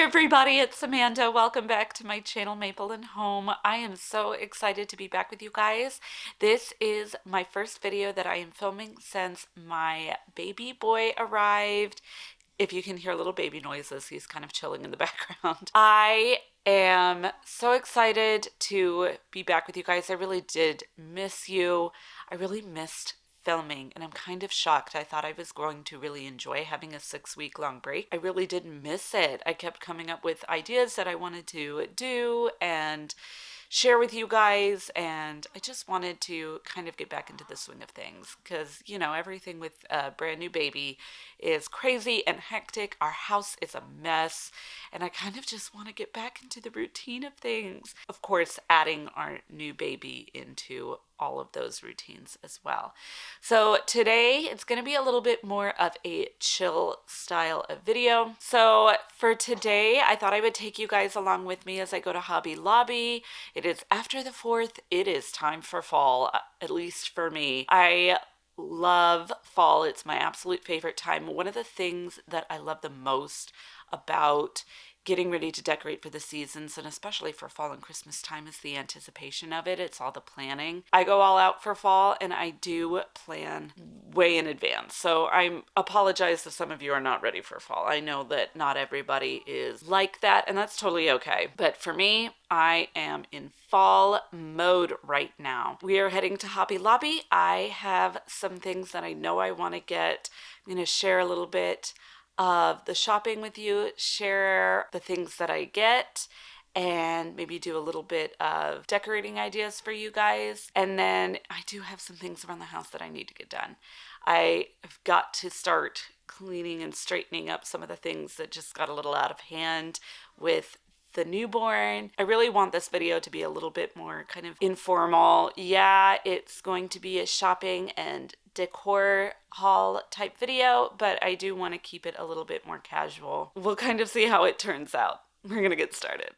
everybody, it's Amanda. Welcome back to my channel, Maple and Home. I am so excited to be back with you guys. This is my first video that I am filming since my baby boy arrived. If you can hear little baby noises, he's kind of chilling in the background. I am so excited to be back with you guys. I really did miss you. I really missed filming, and I'm kind of shocked. I thought I was going to really enjoy having a 6-week long break. I really did miss it. I kept coming up with ideas that I wanted to do and share with you guys, and I just wanted to kind of get back into the swing of things because, you know, everything with a brand new baby is crazy and hectic. Our house is a mess, and I kind of just want to get back into the routine of things. Of course, adding our new baby into all of those routines as well. So today it's going to be a little bit more of a chill style of video. So for today, I thought I would take you guys along with me as I go to Hobby Lobby. It is after the 4th. It is time for fall, at least for me. I love fall. It's my absolute favorite time. One of the things that I love the most about getting ready to decorate for the seasons, and especially for fall and Christmas time, is the anticipation of it. It's all the planning. I go all out for fall, and I do plan way in advance. So I apologize if some of you are not ready for fall. I know that not everybody is like that, and that's totally okay. But for me, I am in fall mode right now. We are heading to Hobby Lobby. I have some things that I know I want to get. I'm going to share a little bit of the shopping with you, share the things that I get, and maybe do a little bit of decorating ideas for you guys. And then I do have some things around the house that I need to get done. I have got to start cleaning and straightening up some of the things that just got a little out of hand with the newborn. I really want this video to be a little bit more kind of informal. Yeah, it's going to be a shopping and decor haul type video, but I do want to keep it a little bit more casual. We'll kind of see how it turns out. We're gonna get started.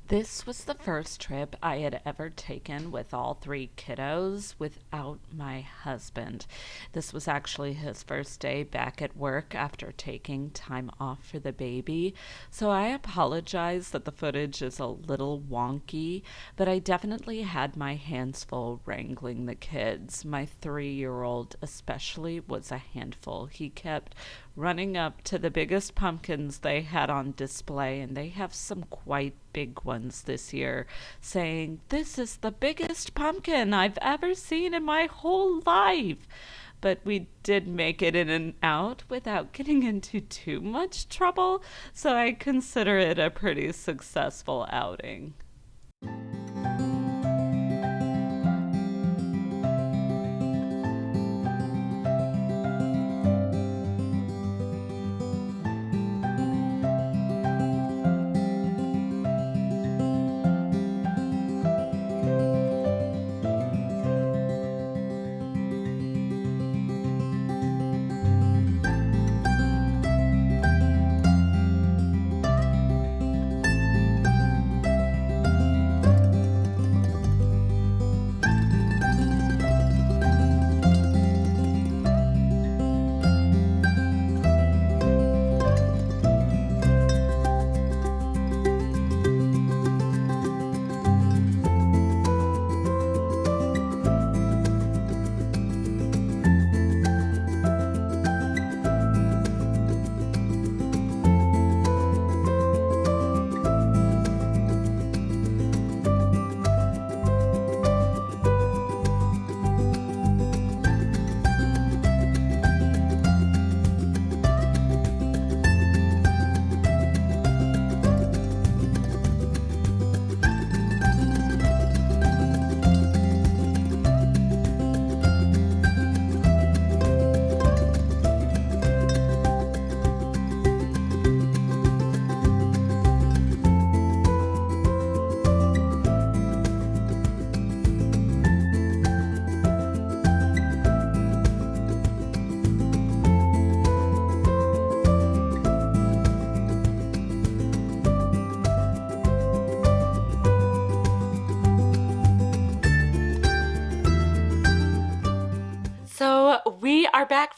This was the first trip I had ever taken with all 3 kiddos without my husband. This was actually his first day back at work after taking time off for the baby, so I apologize that the footage is a little wonky, but I definitely had my hands full wrangling the kids. My 3-year-old especially was a handful. He kept running up to the biggest pumpkins they had on display, and they have some quite big ones this year, saying, "This is the biggest pumpkin I've ever seen in my whole life." But we did make it in and out without getting into too much trouble, so I consider it a pretty successful outing.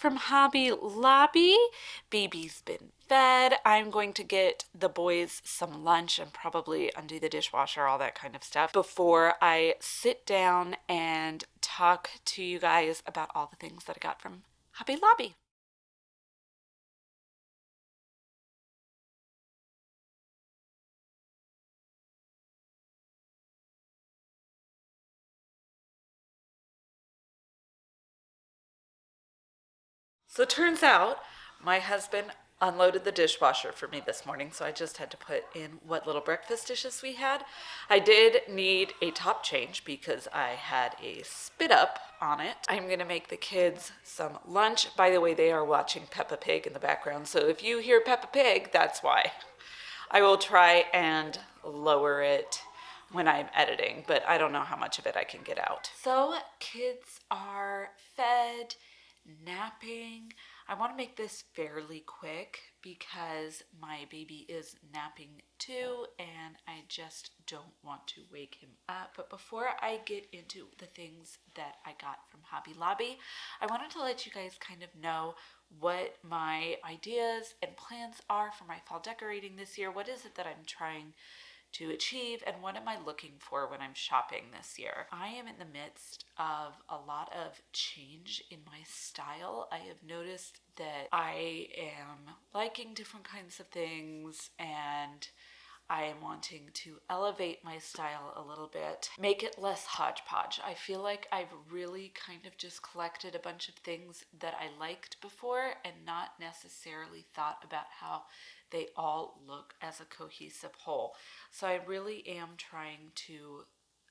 from Hobby Lobby. Baby's been fed. I'm going to get the boys some lunch and probably undo the dishwasher, all that kind of stuff, before I sit down and talk to you guys about all the things that I got from Hobby Lobby. So it turns out my husband unloaded the dishwasher for me this morning, so I just had to put in what little breakfast dishes we had. I did need a top change because I had a spit up on it. I'm gonna make the kids some lunch. By the way, they are watching Peppa Pig in the background, so if you hear Peppa Pig, that's why. I will try and lower it when I'm editing, but I don't know how much of it I can get out. So kids are fed, napping. I want to make this fairly quick because my baby is napping too and I just don't want to wake him up. But before I get into the things that I got from Hobby Lobby, I wanted to let you guys kind of know what my ideas and plans are for my fall decorating this year. What is it that I'm trying to achieve and what am I looking for when I'm shopping this year? I am in the midst of a lot of change in my style. I have noticed that I am liking different kinds of things and I am wanting to elevate my style a little bit, make it less hodgepodge. I feel like I've really kind of just collected a bunch of things that I liked before and not necessarily thought about how they all look as a cohesive whole. So I really am trying to,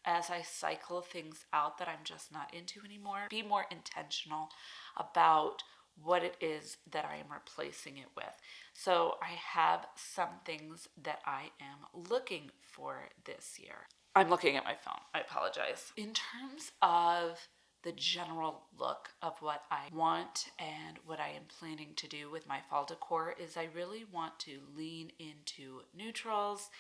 as I cycle things out that I'm just not into anymore, be more intentional about what it is that I am replacing it with. So I have some things that I am looking for this year. I'm looking at my phone. I apologize. In terms of the general look of what I want and what I am planning to do with my fall decor is I really want to lean into neutrals,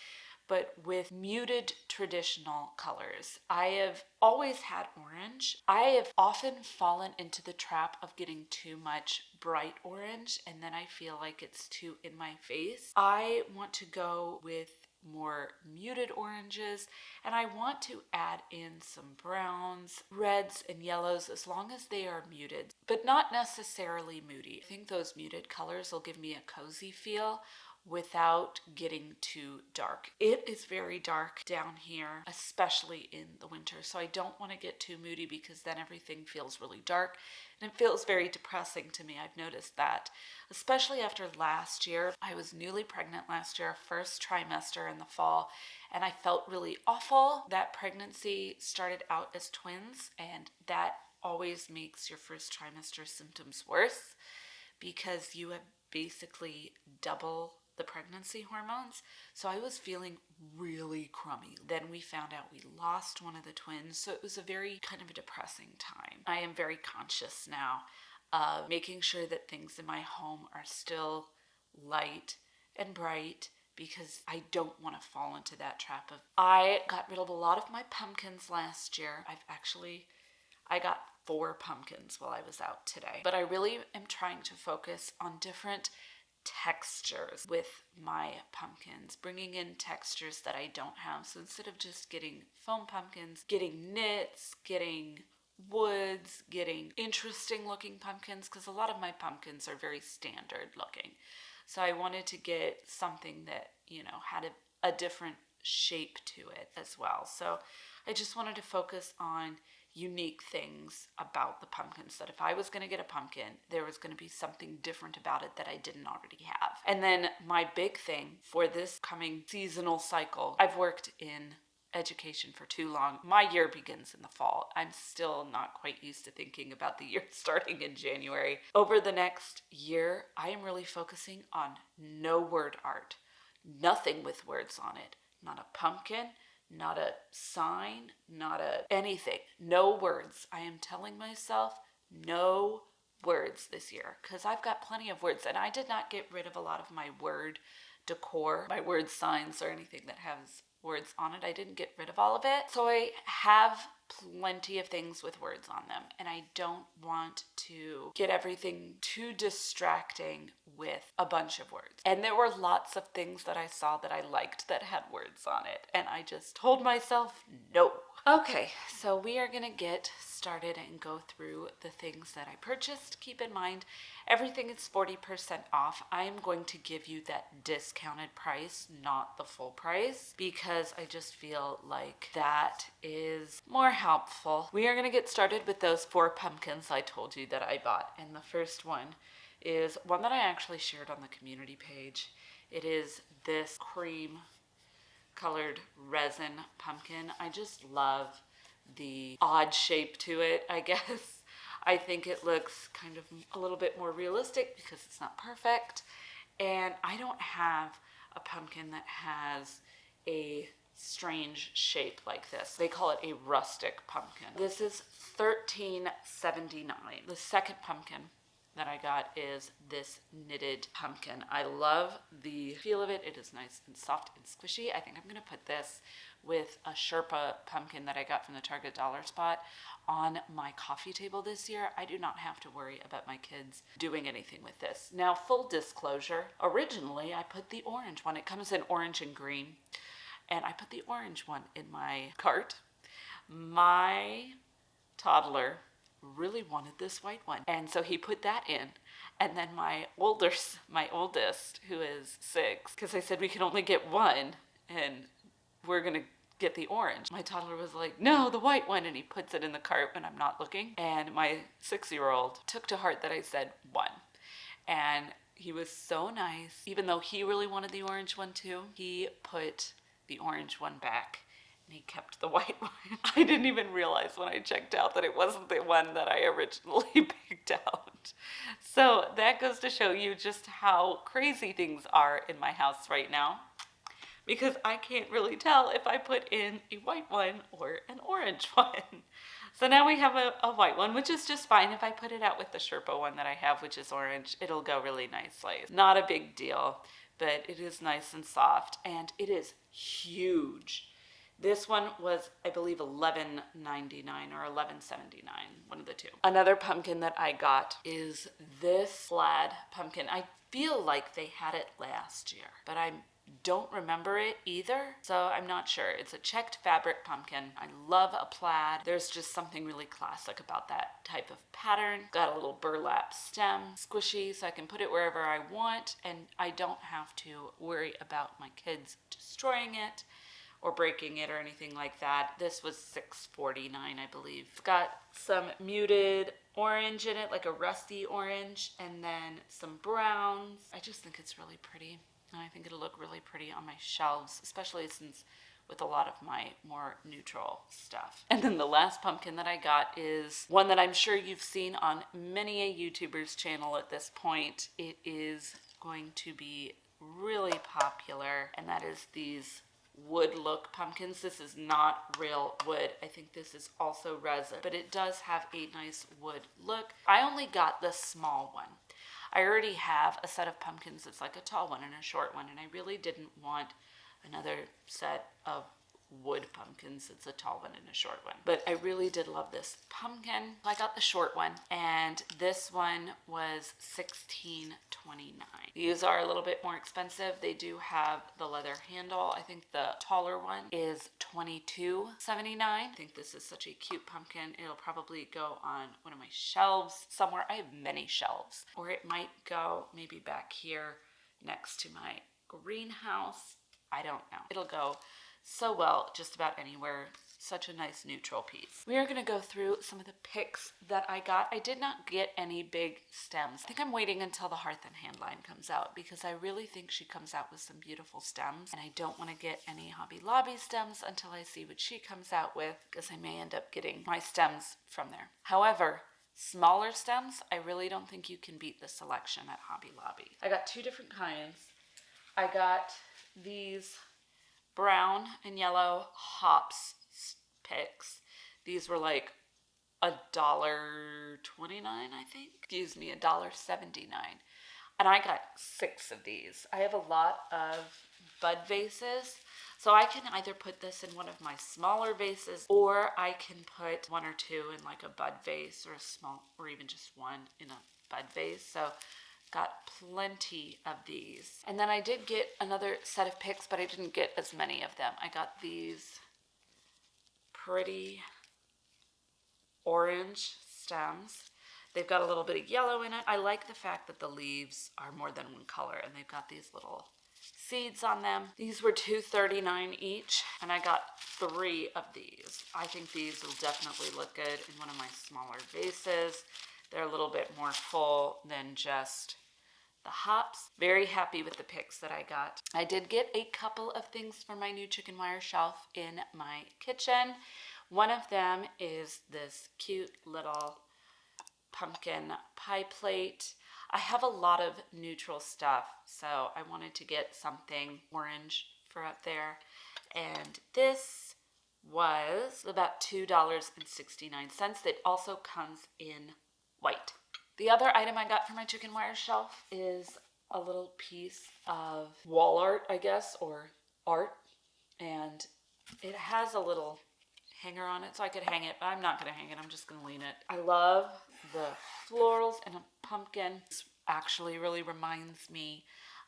but with muted traditional colors. I have always had orange. I have often fallen into the trap of getting too much bright orange and then I feel like it's too in my face. I want to go with more muted oranges and I want to add in some browns, reds, and yellows as long as they are muted, but not necessarily moody. I think those muted colors will give me a cozy feel without getting too dark. It is very dark down here, especially in the winter, so I don't want to get too moody because then everything feels really dark and it feels very depressing to me. I've noticed that, especially after last year. I was newly pregnant last year, first trimester in the fall, and I felt really awful. That pregnancy started out as twins, and that always makes your first trimester symptoms worse because you have basically double the pregnancy hormones. So I was feeling really crummy. Then we found out we lost one of the twins. So it was a very kind of a depressing time. I am very conscious now of making sure that things in my home are still light and bright because I don't want to fall into that trap of. I got rid of a lot of my pumpkins last year. I got 4 pumpkins while I was out today. But I really am trying to focus on different textures with my pumpkins, bringing in textures that I don't have. So instead of just getting foam pumpkins, getting knits, getting woods, getting interesting looking pumpkins, because a lot of my pumpkins are very standard looking. So I wanted to get something that, had a different shape to it as well. So I just wanted to focus on unique things about the pumpkins, that if I was going to get a pumpkin, there was going to be something different about it that I didn't already have. And then my big thing for this coming seasonal cycle, I've worked in education for too long. My year begins in the fall. I'm still not quite used to thinking about the year starting in January. Over the next year, I am really focusing on no word art, nothing with words on it, not a pumpkin, not a sign, not a anything, no words. I am telling myself no words this year because I've got plenty of words and I did not get rid of a lot of my word decor, my word signs or anything that has words on it. I didn't get rid of all of it. So I have plenty of things with words on them, and I don't want to get everything too distracting with a bunch of words. And there were lots of things that I saw that I liked that had words on it, and I just told myself no. Okay, so we are gonna get started and go through the things that I purchased. Keep in mind, everything is 40% off. I am going to give you that discounted price, not the full price, because I just feel like that is more helpful. We are gonna get started with those 4 pumpkins I told you that I bought. And the first one is one that I actually shared on the community page. It is this cream colored resin pumpkin. I just love the odd shape to it, I guess. I think it looks kind of a little bit more realistic because it's not perfect. And I don't have a pumpkin that has a strange shape like this. They call it a rustic pumpkin. This is $13.79. The second pumpkin that I got is this knitted pumpkin. I love the feel of it. It is nice and soft and squishy. I think I'm gonna put this with a Sherpa pumpkin that I got from the Target Dollar Spot on my coffee table this year. I do not have to worry about my kids doing anything with this. Now, full disclosure, originally I put the orange one. It comes in orange and green, and I put the orange one in my cart. My toddler really wanted this white one, and so he put that in. And then my oldest, who is 6, because I said we can only get one and we're gonna get the orange, my toddler was like, no, the white one, and he puts it in the cart when I'm not looking. And my 6-year-old took to heart that I said one, and he was so nice. Even though he really wanted the orange one too, he put the orange one back and he kept the white one. I didn't even realize when I checked out that it wasn't the one that I originally picked out. So that goes to show you just how crazy things are in my house right now, because I can't really tell if I put in a white one or an orange one. So now we have a white one, which is just fine. If I put it out with the Sherpa one that I have, which is orange, it'll go really nicely. Not a big deal, but it is nice and soft, and it is huge. This one was, I believe, $11.99 or $11.79, one of the two. Another pumpkin that I got is this plaid pumpkin. I feel like they had it last year, but I don't remember it either, so I'm not sure. It's a checked fabric pumpkin. I love a plaid. There's just something really classic about that type of pattern. Got a little burlap stem, squishy, so I can put it wherever I want, and I don't have to worry about my kids destroying it or breaking it or anything like that. This was $6.49, I believe. It's got some muted orange in it, like a rusty orange, and then some browns. I just think it's really pretty. And I think it'll look really pretty on my shelves, especially since with a lot of my more neutral stuff. And then the last pumpkin that I got is one that I'm sure you've seen on many a YouTuber's channel at this point. It is going to be really popular, and that is these wood look pumpkins. This is not real wood. I think this is also resin, but it does have a nice wood look. I only got the small one. I already have a set of pumpkins that's like a tall one and a short one, and I really didn't want another set of wood pumpkins. It's a tall one and a short one. But I really did love this pumpkin. I got the short one, and this one was $16.29. These are a little bit more expensive. They do have the leather handle. I think the taller one is $22.79. I think this is such a cute pumpkin. It'll probably go on one of my shelves somewhere. I have many shelves. Or it might go maybe back here next to my greenhouse. I don't know. It'll go so well just about anywhere. Such a nice neutral piece. We are going to go through some of the picks that I got. I did not get any big stems. I think I'm waiting until the Hearth and Hand line comes out, because I really think she comes out with some beautiful stems, and I don't want to get any Hobby Lobby stems until I see what she comes out with, because I may end up getting my stems from there. However, smaller stems, I really don't think you can beat the selection at Hobby Lobby. I got 2 different kinds. I got these brown and yellow hops picks. These were like $1.29, I think. Excuse me, $1.79. And I got 6 of these. I have a lot of bud vases. So I can either put this in one of my smaller vases, or I can put 1 or 2 in like a bud vase, or a small, or even just 1 in a bud vase. So got plenty of these. And then I did get another set of picks, but I didn't get as many of them. I got these pretty orange stems. They've got a little bit of yellow in it. I like the fact that the leaves are more than one color, and they've got these little seeds on them. These were $2.39 each, and I got 3 of these. I think these will definitely look good in one of my smaller vases. They're a little bit more full than just the hops. Very happy with the picks that I got. I did get a couple of things for my new chicken wire shelf in my kitchen. One of them is this cute little pumpkin pie plate. I have a lot of neutral stuff, so I wanted to get something orange for up there. And this was about $2.69. It also comes in white. The other item I got for my chicken wire shelf is a little piece of wall art, I guess, or art. And it has a little hanger on it, so I could hang it, but I'm not going to hang it. I'm just going to lean it. I love the florals and a pumpkin. This actually really reminds me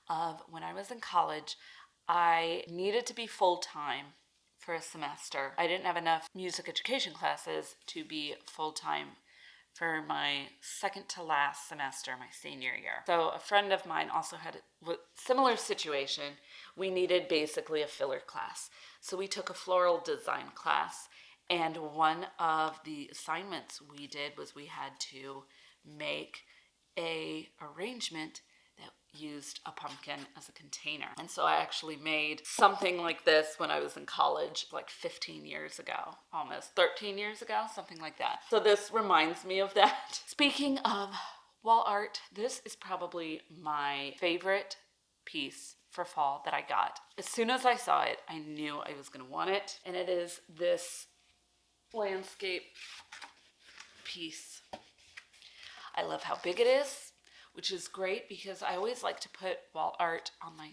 of when I was in college. I needed to be full-time for a semester. I didn't have enough music education classes to be full-time for my second to last semester, my senior year. So a friend of mine also had a similar situation. We needed basically a filler class. So we took a floral design class, and one of the assignments we did was we had to make a arrangement that used a pumpkin as a container. And so I actually made something like this when I was in college, like 15 years ago, almost 13 years ago, something like that. So this reminds me of that. Speaking of wall art, this is probably my favorite piece for fall that I got. As soon as I saw it, I knew I was gonna want it. And it is this landscape piece. I love how big it is, which is great because I always like to put wall art on my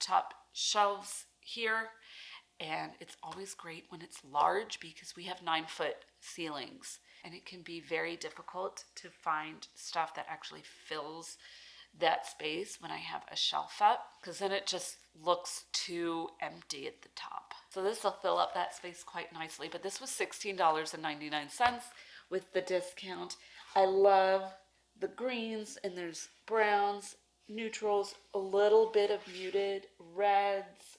top shelves here, and it's always great when it's large because we have 9-foot ceilings, and it can be very difficult to find stuff that actually fills that space when I have a shelf up, because then it just looks too empty at the top. So this will fill up that space quite nicely, but this was $16.99 with the discount. I love the greens, and there's browns, neutrals, a little bit of muted reds.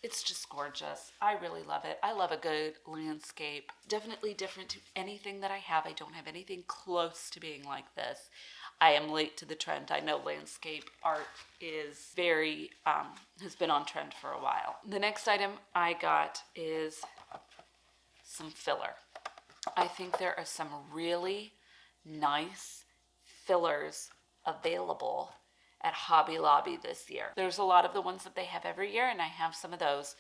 It's just gorgeous. I really love it. I love a good landscape. Definitely different to anything that I have. I don't have anything close to being like this. I am late to the trend. I know landscape art is very, has been on trend for a while. The next item I got is some filler. I think there are some really nice fillers available at Hobby Lobby this year. There's a lot of the ones that they have every year, and I have some of those.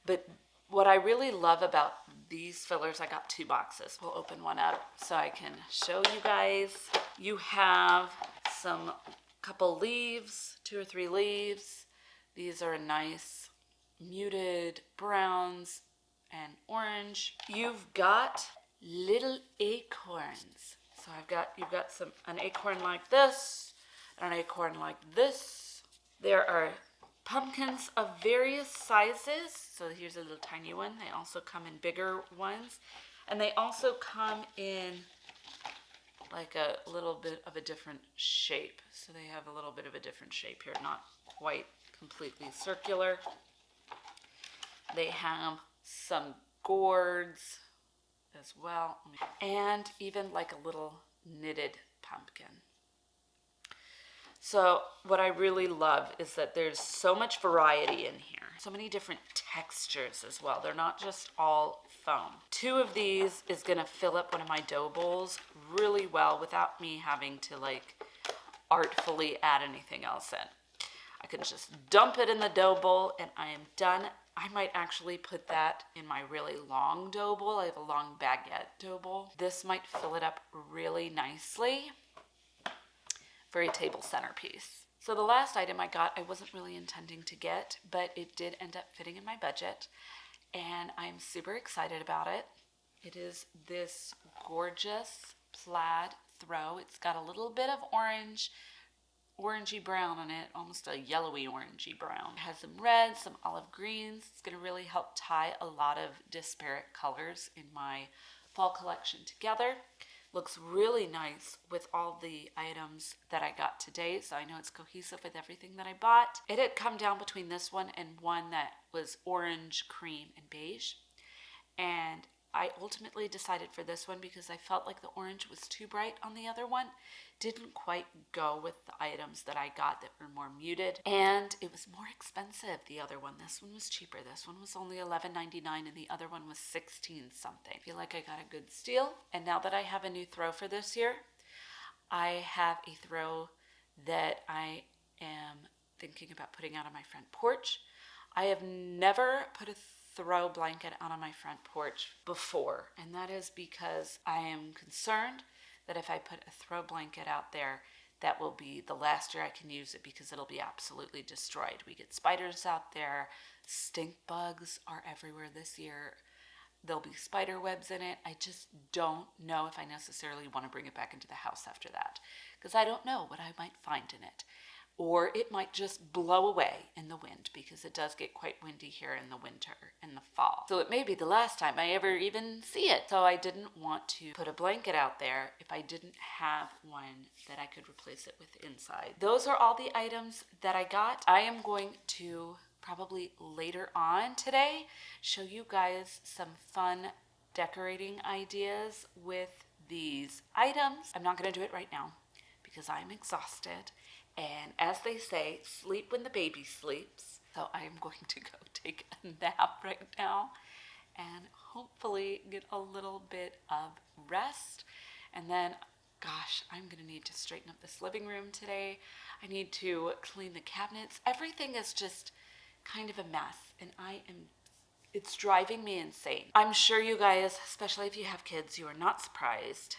But what I really love about these fillers, I got 2 boxes. We'll open one up so I can show you guys. You have some couple leaves, 2 or 3 leaves. These are nice muted browns and orange. You've got little acorns. So you've got an acorn like this, and an acorn like this. There are pumpkins of various sizes. So here's a little tiny one. They also come in bigger ones. And they also come in like a little bit of a different shape. So they have a little bit of a different shape here, not quite completely circular. They have some gourds as well, and even like a little knitted pumpkin. So what I really love is that there's so much variety in here, so many different textures as well. They're not just all foam. 2 of these is gonna fill up one of my dough bowls really well without me having to like artfully add anything else in. I can just dump it in the dough bowl and I am done. I might actually put that in my really long dough bowl. I have a long baguette dough bowl. This might fill it up really nicely. for a table centerpiece. So the last item I got, I wasn't really intending to get, but it did end up fitting in my budget, and I'm super excited about it. It is this gorgeous plaid throw. It's got a little bit of orangey brown on it, almost a yellowy orangey brown. It has some reds, some olive greens. It's going to really help tie a lot of disparate colors in my fall collection together. Looks really nice with all the items that I got today, so I know it's cohesive with everything that I bought. It had come down between this one and one that was orange, cream, and beige, and I ultimately decided for this one because I felt like the orange was too bright on the other one. Didn't quite go with the items that I got that were more muted, and it was more expensive, the other one. This one was cheaper. This one was only $11.99 and the other one was $16 something. I feel like I got a good steal, and now that I have a new throw for this year, I have a throw that I am thinking about putting out on my front porch. I have never put a throw blanket out on my front porch before, and that is because I am concerned that if I put a throw blanket out there, that will be the last year I can use it because it'll be absolutely destroyed. We get spiders out there, stink bugs are everywhere this year. There'll be spider webs in it. I just don't know if I necessarily want to bring it back into the house after that because I don't know what I might find in it. Or it might just blow away in the wind because it does get quite windy here in the winter and the fall. So it may be the last time I ever even see it. So I didn't want to put a blanket out there if I didn't have one that I could replace it with inside. Those are all the items that I got. I am going to probably later on today show you guys some fun decorating ideas with these items. I'm not going to do it right now because I'm exhausted. And as they say, sleep when the baby sleeps. So I am going to go take a nap right now and hopefully get a little bit of rest. And then, gosh, I'm going to need to straighten up this living room today. I need to clean the cabinets. Everything is just kind of a mess, and it's driving me insane. I'm sure you guys, especially if you have kids, you are not surprised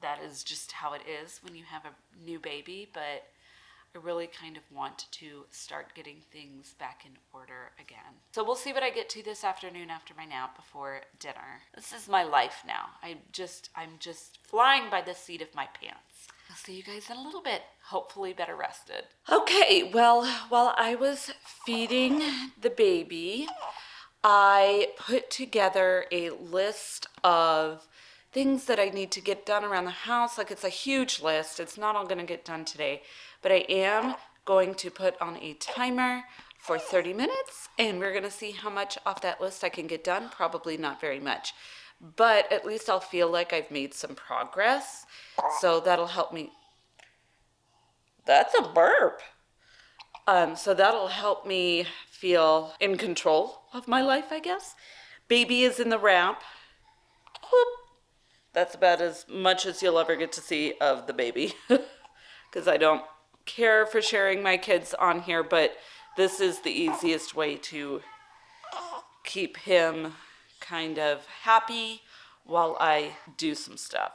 that is just how it is when you have a new baby, but I really kind of want to start getting things back in order again. So we'll see what I get to this afternoon after my nap before dinner. This is my life now. I'm just flying by the seat of my pants. I'll see you guys in a little bit, hopefully better rested. Okay, well, while I was feeding the baby, I put together a list of things that I need to get done around the house. Like, it's a huge list. It's not all going to get done today, but I am going to put on a timer for 30 minutes, and we're going to see how much off that list I can get done. Probably not very much, but at least I'll feel like I've made some progress, so that'll help me. That's a burp. So that'll help me feel in control of my life, I guess. Baby is in the wrap. Whoop. That's about as much as you'll ever get to see of the baby because I don't care for sharing my kids on here, but this is the easiest way to keep him kind of happy while I do some stuff.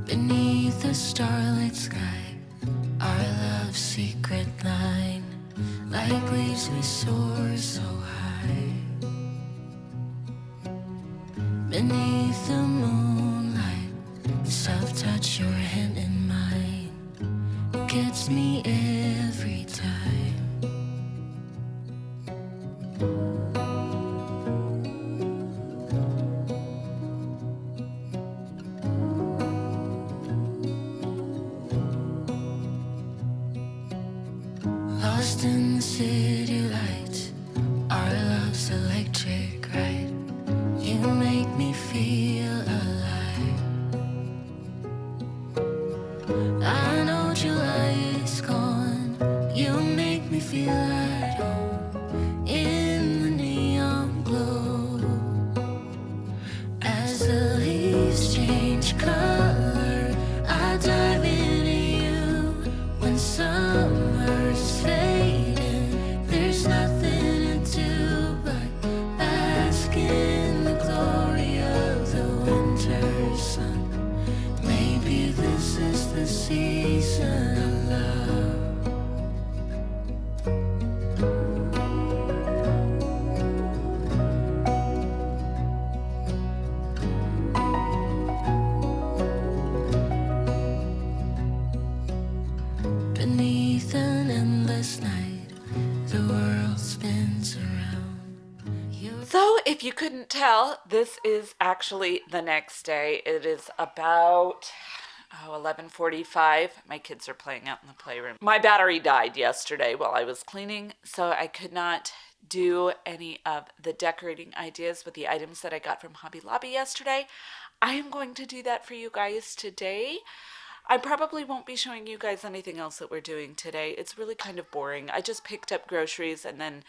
Beneath the starlit sky, our love's secret line, like leaves we soar so high. Beneath the moonlight, the soft touch your hand in mine gets me every time. Lost in the city lights, our love's electric ride. You make me feel alive. I know July is gone. You make me feel at home in the So, if you couldn't tell, this is actually the next day. It is about 11:45. My kids are playing out in the playroom. My battery died yesterday while I was cleaning, so I could not do any of the decorating ideas with the items that I got from Hobby Lobby yesterday. I am going to do that for you guys today. I probably won't be showing you guys anything else that we're doing today. It's really kind of boring. I just picked up groceries and then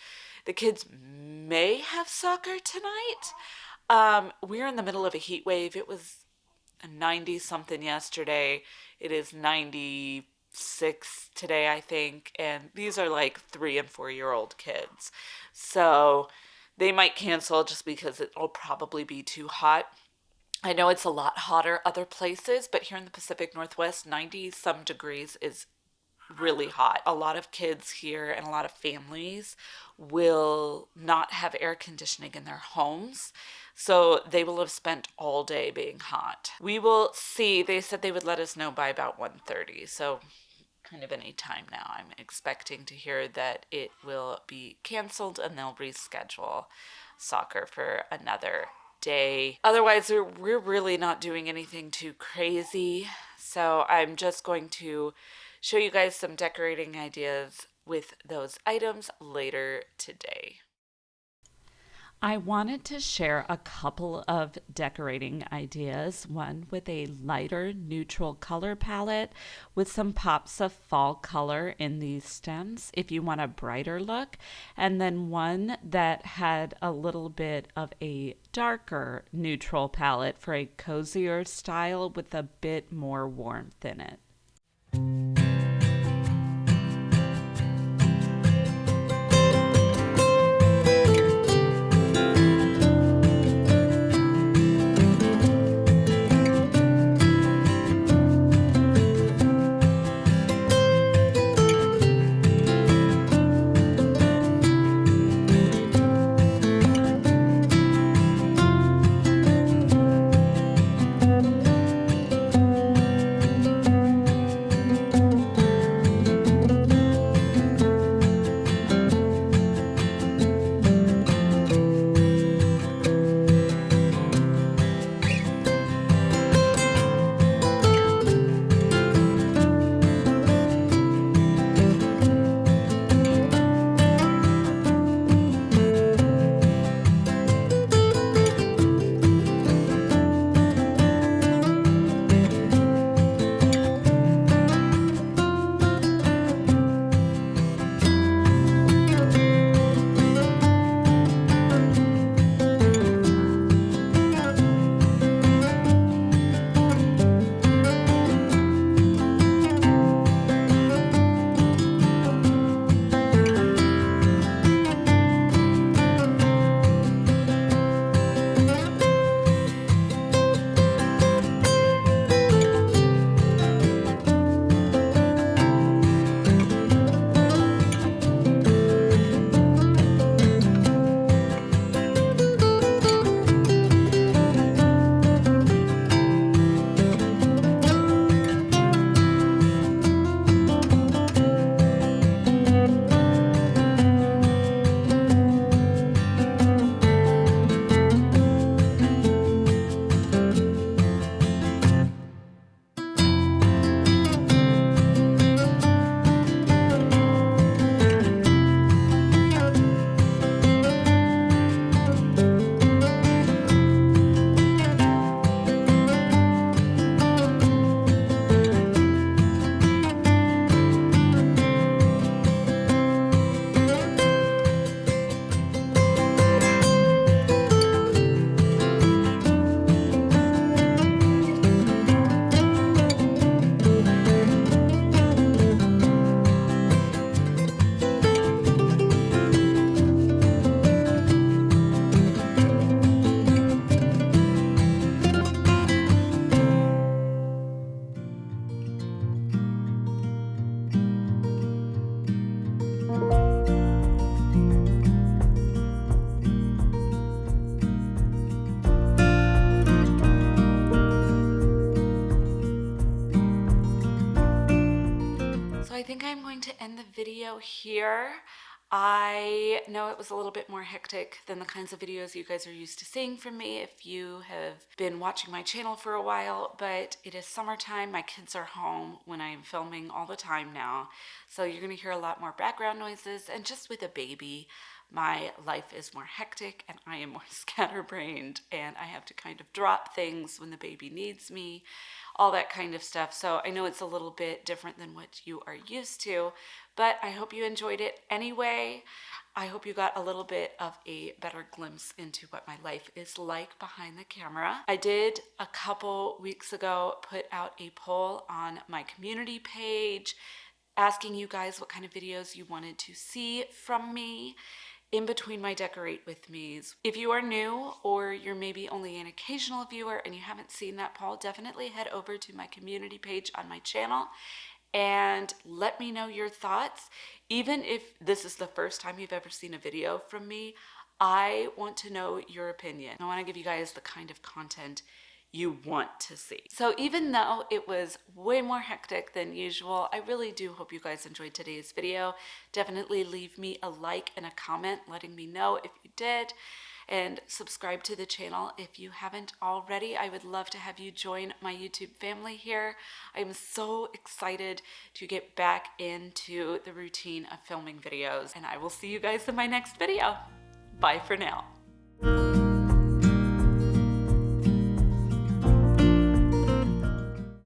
the kids may have soccer tonight. We're in the middle of a heat wave. It was 90 something yesterday. It is 96 today, I think. And these are like 3 and 4 year old kids. So they might cancel just because it'll probably be too hot. I know it's a lot hotter other places, but here in the Pacific Northwest, 90 some degrees is really hot. A lot of kids here and a lot of families will not have air conditioning in their homes. So they will have spent all day being hot. We will see. They said they would let us know by about 1:30. So kind of any time now. I'm expecting to hear that it will be canceled and they'll reschedule soccer for another day. Otherwise, we're really not doing anything too crazy. So I'm just going to show you guys some decorating ideas with those items later today. I wanted to share a couple of decorating ideas, one with a lighter neutral color palette with some pops of fall color in these stems if you want a brighter look, and then one that had a little bit of a darker neutral palette for a cozier style with a bit more warmth in it. I think I'm going to end the video here. I know it was a little bit more hectic than the kinds of videos you guys are used to seeing from me if you have been watching my channel for a while, but it is summertime. My kids are home when I am filming all the time now, so you're going to hear a lot more background noises, and just with a baby, my life is more hectic and I am more scatterbrained, and I have to kind of drop things when the baby needs me, all that kind of stuff. So I know it's a little bit different than what you are used to, but I hope you enjoyed it anyway. I hope you got a little bit of a better glimpse into what my life is like behind the camera. I did a couple weeks ago put out a poll on my community page asking you guys what kind of videos you wanted to see from me in between my decorate with me's. If you are new or you're maybe only an occasional viewer and you haven't seen that poll, definitely head over to my community page on my channel and let me know your thoughts. Even if this is the first time you've ever seen a video from me, I want to know your opinion. I want to give you guys the kind of content you want to see. So even though it was way more hectic than usual, I really do hope you guys enjoyed today's video. Definitely leave me a like and a comment letting me know if you did, and subscribe to the channel if you haven't already. I would love to have you join my YouTube family here. I'm so excited to get back into the routine of filming videos, and I will see you guys in my next video. Bye for now.